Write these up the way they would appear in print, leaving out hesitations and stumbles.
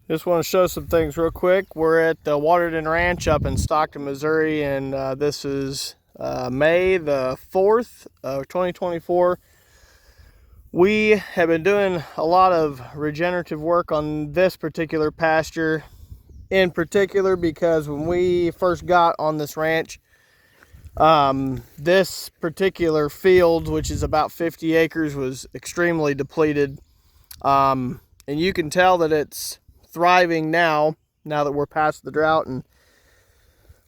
Just want to show some things real quick. We're at the Waterton Ranch up in Stockton, Missouri, and this is May the 4th of 2024. We have been doing a lot of regenerative work on this particular pasture, in particular because when we first got on this ranch, this particular field, which is about 50 acres, was extremely depleted. And you can tell that it's thriving now that we're past the drought, and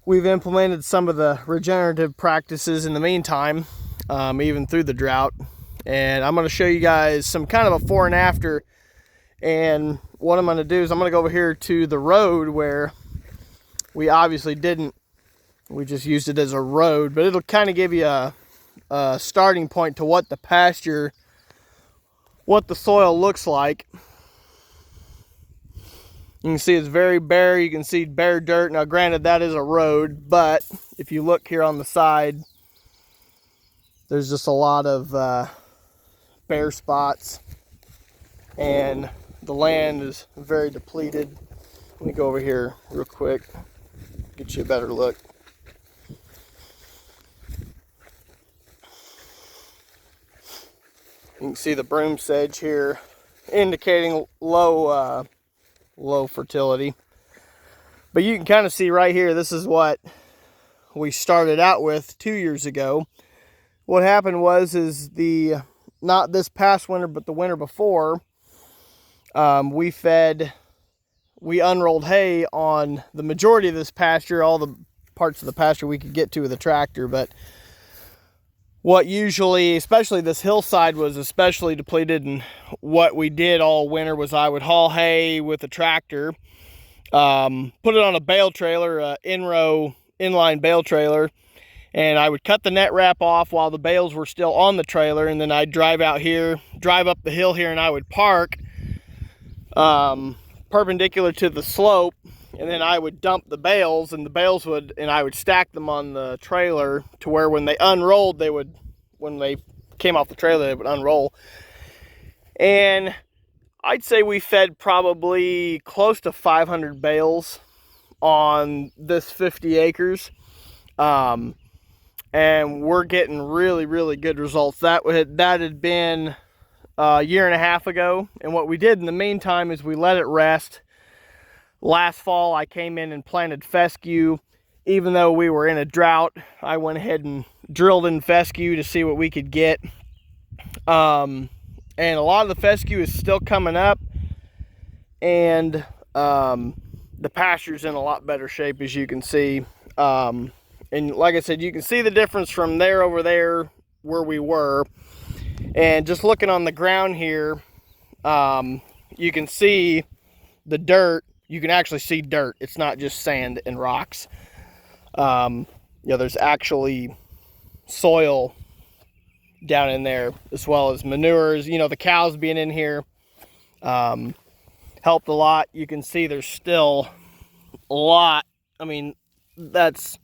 we've implemented some of the regenerative practices in the meantime, even through the drought. And I'm going to show you guys some kind of a before and after. And what I'm going to do is I'm going to go over here to the road where we obviously didn't, we just used it as a road, but it'll kind of give you a starting point to what the pasture, what the soil looks like. You can see it's very bare. You can see bare dirt. Now, granted, that is a road, but if you look here on the side, there's just a lot of bare spots, and the land is very depleted. Let me go over here real quick, get you a better look. You can see the broom sedge here, indicating low fertility. But you can kind of see right here, this is what we started out with 2 years ago. What happened was not this past winter, but the winter before, we unrolled hay on the majority of this pasture, all the parts of the pasture we could get to with a tractor. But what usually, especially this hillside, was especially depleted, and what we did all winter was I would haul hay with a tractor, put it on a bale trailer, inline bale trailer, and I would cut the net wrap off while the bales were still on the trailer, and then I'd drive up the hill here, and I would park perpendicular to the slope, and then I would dump the bales, and I would stack them on the trailer to where when they unrolled, when they came off the trailer, they would unroll. And I'd say we fed probably close to 500 bales on this 50 acres. And we're getting really, really good results. That had been a year and a half ago. And what we did in the meantime is we let it rest. Last fall, I came in and planted fescue. Even though we were in a drought, I went ahead and drilled in fescue to see what we could get. And a lot of the fescue is still coming up. And the pasture's in a lot better shape, as you can see. And like I said, you can see the difference from there over there where we were. And just looking on the ground here, you can see the dirt. You can actually see dirt. It's not just sand and rocks. There's actually soil down in there, as well as manures. The cows being in here helped a lot. You can see there's still a lot. I mean, there's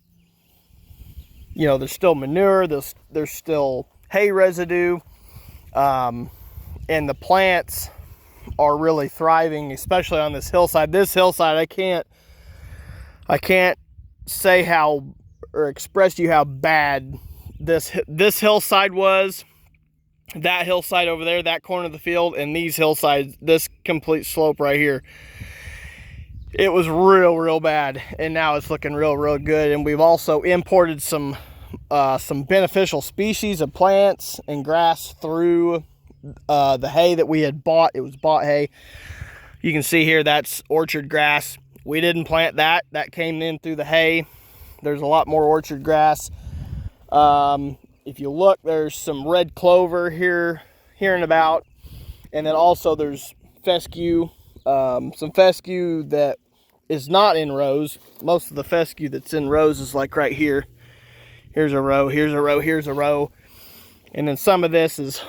still manure. There's still hay residue. And the plants are really thriving, especially on this hillside. This hillside, I can't say how, or express to you how bad this hillside was. That hillside over there, that corner of the field, and these hillsides, this complete slope right here, it was real bad. And now it's looking real good. And we've also imported some beneficial species of plants and grass through the hay that we had bought. It was bought hay. You can see here, that's orchard grass. We didn't plant that. That came in through the hay. There's a lot more orchard grass. If you look, there's some red clover here and about. And then also there's fescue. Some fescue that is not in rows. Most of the fescue that's in rows is like right here. Here's a row, here's a row, here's a row. And then some of this is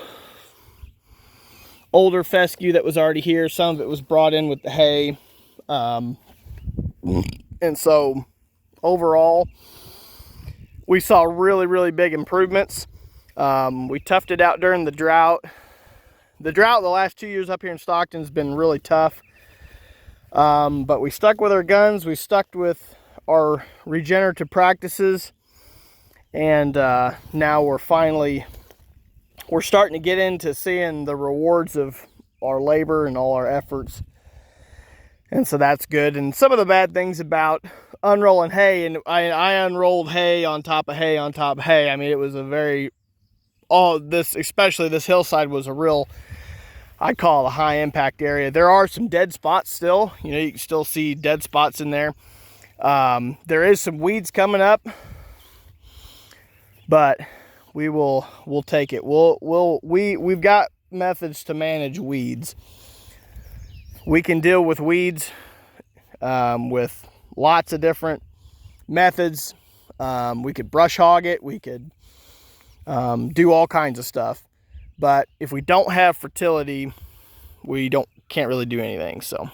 older fescue that was already here. Some of it was brought in with the hay. And so overall, we saw really big improvements. We toughed it out during the drought. The drought the last 2 years up here in Stockton has been really tough. But we stuck with our guns. We stuck with our regenerative practices. And now we're starting to get into seeing the rewards of our labor and all our efforts. And so that's good. And some of the bad things about unrolling hay, and I unrolled hay on top of hay on top of hay. I mean, it was a very, especially this hillside was a real, I call it a high impact area. There are some dead spots still. You know, you can still see dead spots in there. There is some weeds coming up, but we'll take it. We've got methods to manage weeds. We can deal with weeds with lots of different methods. We could brush hog it. We could do all kinds of stuff. But if we don't have fertility, we can't really do anything. So